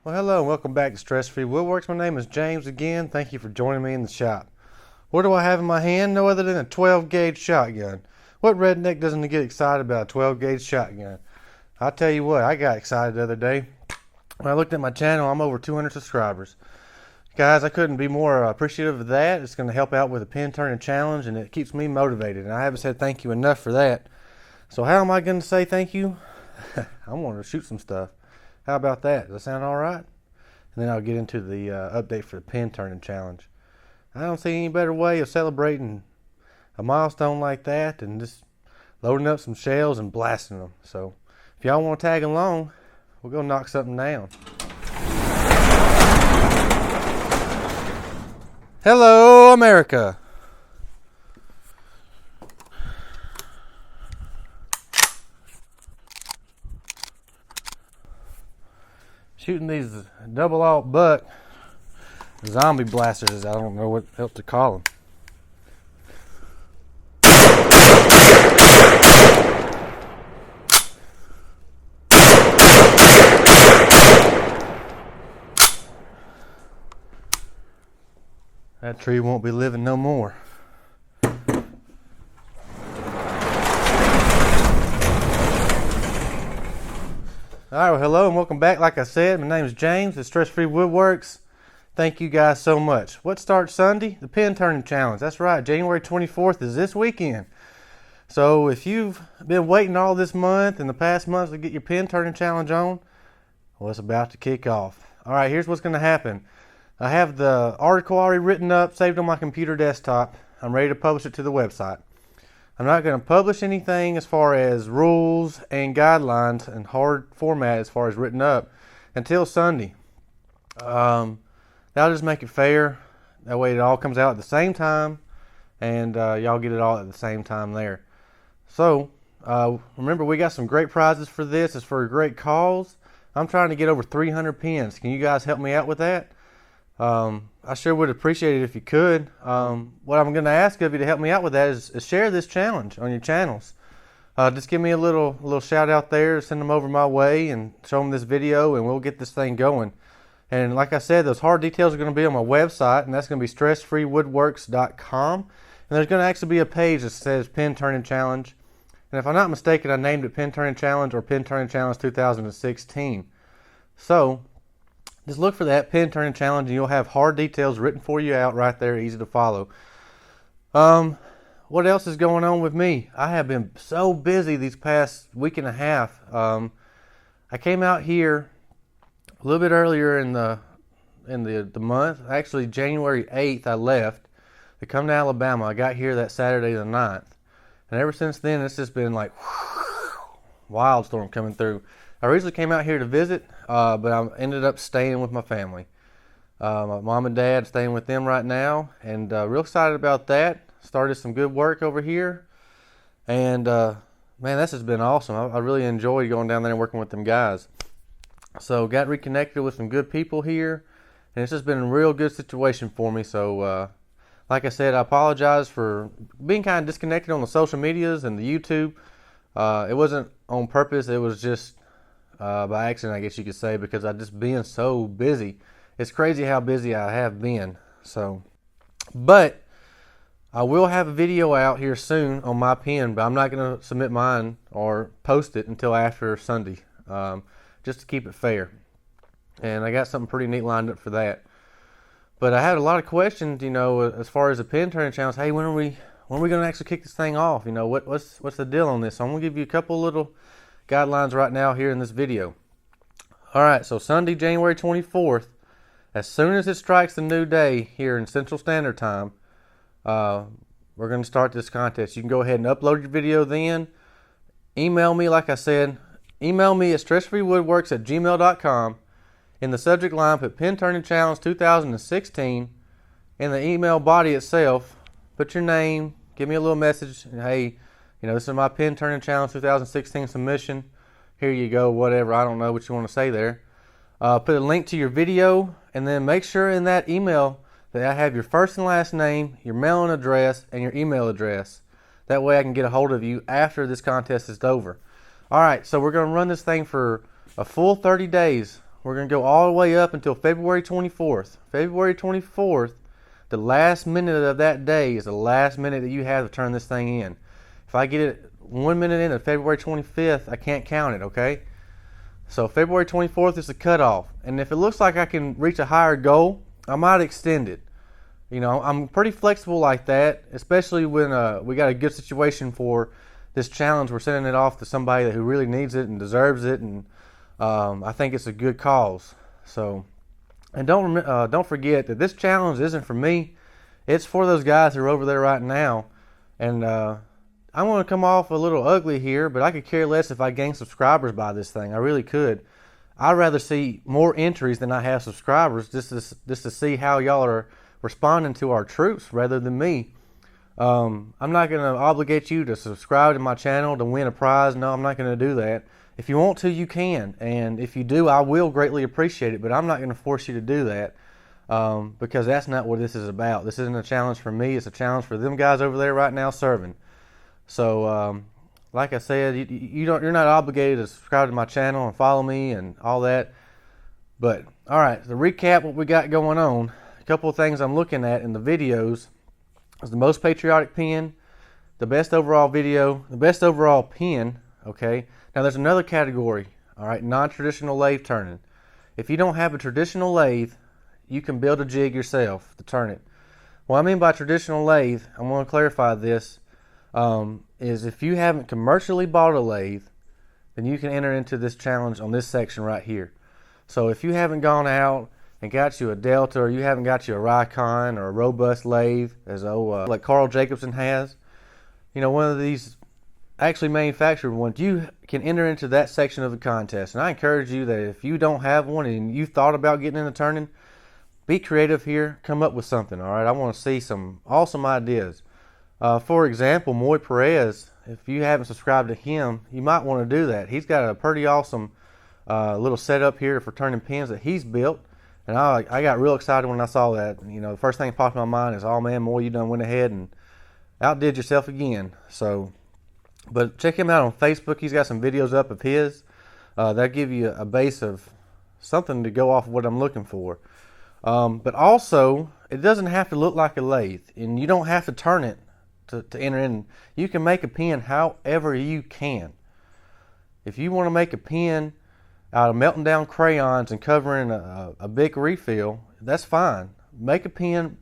Well, hello and welcome back to Stress Free Woodworks. My name is James again. Thank you for joining me in the shop. What do I have in my hand? No other than a 12 gauge shotgun. What redneck doesn't get excited about a 12 gauge shotgun? I'll tell you what, I got excited the other day. When I looked at my channel, I'm over 200 subscribers. Guys, I couldn't be more appreciative of that. It's going to help out with the pin turning challenge, and it keeps me motivated. And I haven't said thank you enough for that. So how am I going to say thank you? I'm going to shoot some stuff. How about that? Does that sound all right? And then I'll get into the update for the pin turning challenge. I don't see any better way of celebrating a milestone like that than just loading up some shells and blasting them. So if y'all want to tag along, we'll go knock something down. Hello, America. Shooting these double alt buck zombie blasters, I don't know what else to call them. That tree won't be living no more. Alright, well, hello and welcome back. Like I said, my name is James at Stress Free Woodworks. Thank you guys so much. What starts Sunday? The pin turning challenge. That's right, January 24th is this weekend. So if you've been waiting all this month and the past months to get your pin turning challenge on, well, it's about to kick off. Alright, here's what's going to happen. I have the article already written up, saved on my computer desktop. I'm ready to publish it to the website. I'm not going to publish anything as far as rules and guidelines and hard format as far as written up until Sunday. That'll just make it fair. That way it all comes out at the same time and y'all get it all at the same time there. So remember, we got some great prizes for this. It's for a great cause. I'm trying to get over 300 pins. Can you guys help me out with that? I sure would appreciate it if you could. What I'm going to ask of you to help me out with that is share this challenge on your channels. Just give me a little shout out there, send them over my way and show them this video and we'll get this thing going. And like I said, those hard details are going to be on my website, and that's going to be stressfreewoodworks.com. And there's going to actually be a page that says Pin Turning Challenge. And if I'm not mistaken, I named it Pin Turning Challenge or Pin Turning Challenge 2016. So just look for that Pin Turning Challenge and you'll have hard details written for you out right there, easy to follow. What else is going on with me? I have been so busy these past week and a half. I came out here a little bit earlier in the month. Actually, January 8th I left to come to Alabama. I got here that Saturday the 9th. And ever since then it's just been like wildstorm coming through. I originally came out here to visit, but I ended up staying with my family. My mom and dad, staying with them right now, and real excited about that. Started some good work over here, and man, this has been awesome. I really enjoyed going down there and working with them guys. So got reconnected with some good people here, and it's just been a real good situation for me. So like I said, I apologize for being kind of disconnected on the social medias and the YouTube. It wasn't on purpose, it was just by accident, I guess you could say, because I just been so busy. It's crazy how busy I have been. So, but I will have a video out here soon on my pen, but I'm not going to submit mine or post it until after Sunday, just to keep it fair. And I got something pretty neat lined up for that. But I had a lot of questions, you know, as far as the pin turning challenge. Hey, when are we going to actually kick this thing off? You know, what's the deal on this? So I'm going to give you a couple little guidelines right now here in this video. Alright, so Sunday, January 24th, as soon as it strikes the new day here in Central Standard Time, we're going to start this contest. You can go ahead and upload your video then. Email me, like I said. Email me at stressfreewoodworks@gmail.com. In the subject line, put Pin Turning Challenge 2016. In the email body itself, put your name, give me a little message, and hey, you know, this is my Pin Turning Challenge 2016 submission. Here you go, whatever. I don't know what you want to say there. Put a link to your video, and then make sure in that email that I have your first and last name, your mailing address, and your email address. That way I can get a hold of you after this contest is over. Alright, so we're going to run this thing for a full 30 days. we're going to go all the way up until February 24th. February 24th, the last minute of that day is the last minute that you have to turn this thing in. If I get it 1 minute into February 25th, I can't count it, okay? So February 24th is the cutoff. And if it looks like I can reach a higher goal, I might extend it. You know, I'm pretty flexible like that, especially when we got a good situation for this challenge. We're sending it off to somebody who really needs it and deserves it, and I think it's a good cause. So, and don't forget that this challenge isn't for me. It's for those guys who are over there right now. And I'm going to come off a little ugly here, but I could care less if I gain subscribers by this thing. I really could. I'd rather see more entries than I have subscribers, just to see how y'all are responding to our troops rather than me. I'm not going to obligate you to subscribe to my channel to win a prize. No, I'm not going to do that. If you want to, you can, and if you do, I will greatly appreciate it, but I'm not going to force you to do that, because that's not what this is about. This isn't a challenge for me. It's a challenge for them guys over there right now serving. So like I said, you're not obligated to subscribe to my channel and follow me and all that. But all right, to recap what we got going on, a couple of things I'm looking at in the videos is the most patriotic pen, the best overall video, the best overall pen. Okay, now there's another category. All right, non-traditional lathe turning. If you don't have a traditional lathe, you can build a jig yourself to turn it. What I mean by traditional lathe, I'm going to clarify this, is if you haven't commercially bought a lathe, then you can enter into this challenge on this section right here. So if you haven't gone out and got you a Delta, or you haven't got you a Rikon or a robust lathe, as like Carl Jacobson has, you know, one of these actually manufactured ones, you can enter into that section of the contest. And I encourage you that if you don't have one and you thought about getting into turning, be creative here, come up with something. All right, I want to see some awesome ideas. For example, Moy Perez, if you haven't subscribed to him, you might want to do that. He's got a pretty awesome little setup here for turning pins that he's built. And I got real excited when I saw that. You know, the first thing that popped in my mind is, oh man, Moy, you done went ahead and outdid yourself again. So, but check him out on Facebook. He's got some videos up of his. That'll give you a base of something to go off of what I'm looking for. But also, it doesn't have to look like a lathe, and you don't have to turn it to enter in. You can make a pen however you can. If you want to make a pen out of melting down crayons and covering a big refill, that's fine. Make a pen,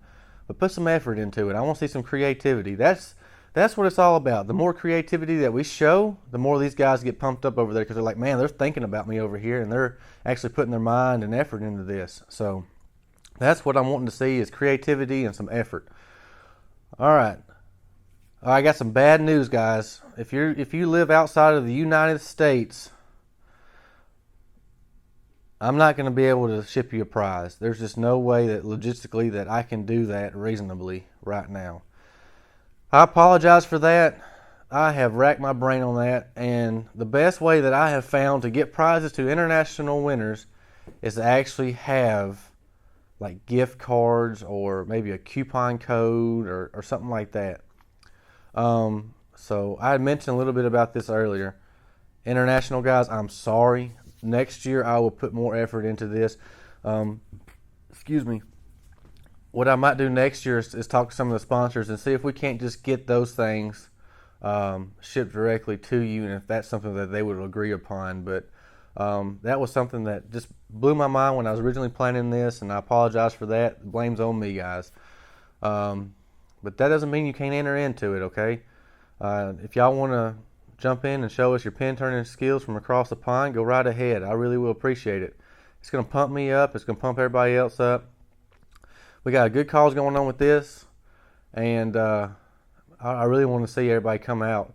but put some effort into it. I want to see some creativity. That's what it's all about. The more creativity that we show, the more these guys get pumped up over there, because they're like, man, they're thinking about me over here, and they're actually putting their mind and effort into this. So that's what I'm wanting to see, is creativity and some effort. All right. I got some bad news, guys. If you live outside of the United States, I'm not going to be able to ship you a prize. There's just no way that logistically that I can do that reasonably right now. I apologize for that. I have racked my brain on that, and the best way that I have found to get prizes to international winners is to actually have like gift cards or maybe a coupon code or something like that. So I had mentioned a little bit about this earlier. International guys, I'm sorry. Next year I will put more effort into this. Excuse me. What I might do next year is talk to some of the sponsors and see if we can't just get those things shipped directly to you, and if that's something that they would agree upon. But that was something that just blew my mind when I was originally planning this, and I apologize for that. The blame's on me, guys. But that doesn't mean you can't enter into it, okay? If y'all want to jump in and show us your pen turning skills from across the pond, go right ahead. I really will appreciate it. It's going to pump me up. It's going to pump everybody else up. We got a good cause going on with this, and I really want to see everybody come out.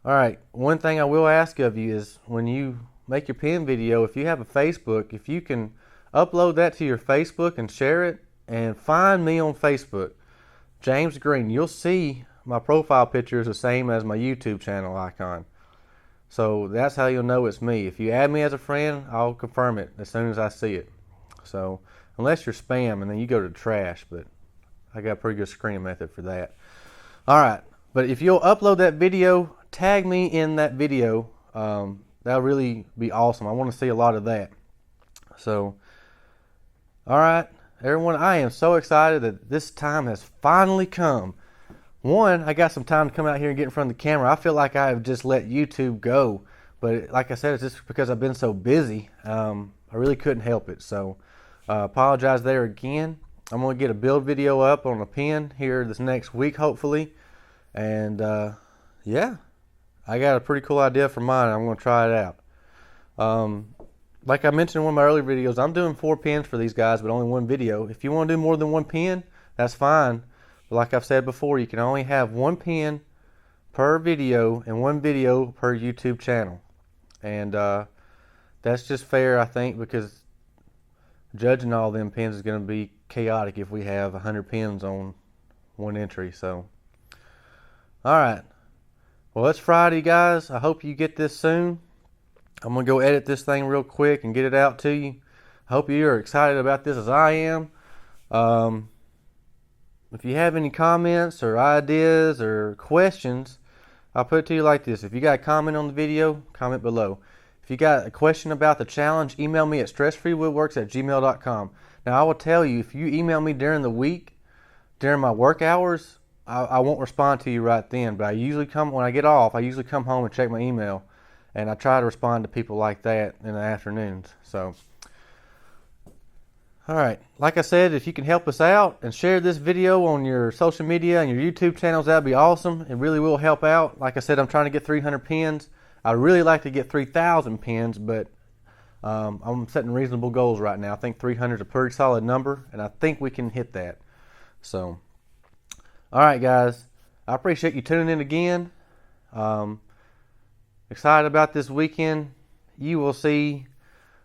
All right, one thing I will ask of you is, when you make your pen video, if you have a Facebook, if you can upload that to your Facebook and share it, and find me on Facebook, James Green. You'll see my profile picture is the same as my YouTube channel icon. So that's how you'll know it's me. If you add me as a friend, I'll confirm it as soon as I see it. So unless you're spam, and then you go to trash, but I got a pretty good screening method for that. All right, but if you'll upload that video, tag me in that video. That'll really be awesome. I want to see a lot of that. So, all right, everyone, I am so excited that this time has finally come. One, I got some time to come out here and get in front of the camera. I feel like I have just let YouTube go, but like I said, it's just because I've been so busy. I really couldn't help it. So, apologize there again. I'm going to get a build video up on a pen here this next week, hopefully. And yeah, I got a pretty cool idea for mine. I'm going to try it out. Like I mentioned in one of my earlier videos, I'm doing 4 pens for these guys, but only 1 video. If you want to do more than 1 pen, that's fine. But like I've said before, you can only have 1 pen per video and 1 video per YouTube channel. And that's just fair, I think, because judging all them pens is going to be chaotic if we have 100 pens on 1 entry. So, all right. Well, it's Friday, guys. I hope you get this soon. I'm going to go edit this thing real quick and get it out to you. I hope you are excited about this as I am. If you have any comments or ideas or questions, I'll put it to you like this. If you got a comment on the video, comment below. If you got a question about the challenge, email me at stressfreewoodworks@gmail.com. Now, I will tell you, if you email me during the week, during my work hours, I won't respond to you right then. But I usually when I get off, I usually come home and check my email. And I try to respond to people like that in the afternoons. So, all right. Like I said, if you can help us out and share this video on your social media and your YouTube channels, that'd be awesome. It really will help out. Like I said, I'm trying to get 300 pens. I'd really like to get 3,000 pens, but I'm setting reasonable goals right now. I think 300 is a pretty solid number, and I think we can hit that. So, all right, guys. I appreciate you tuning in again. Excited about this weekend. You will see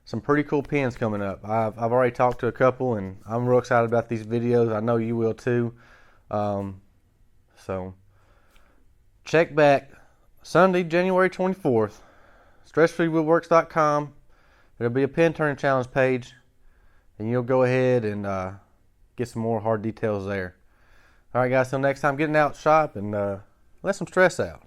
some pretty cool pens coming up. I've already talked to a couple, and I'm real excited about these videos. I know you will too. So check back Sunday, January 24th, stressfreewoodworks.com. There'll be a pen turning challenge page, and you'll go ahead and get some more hard details there. All right, guys, till next time, getting out shop and let some stress out.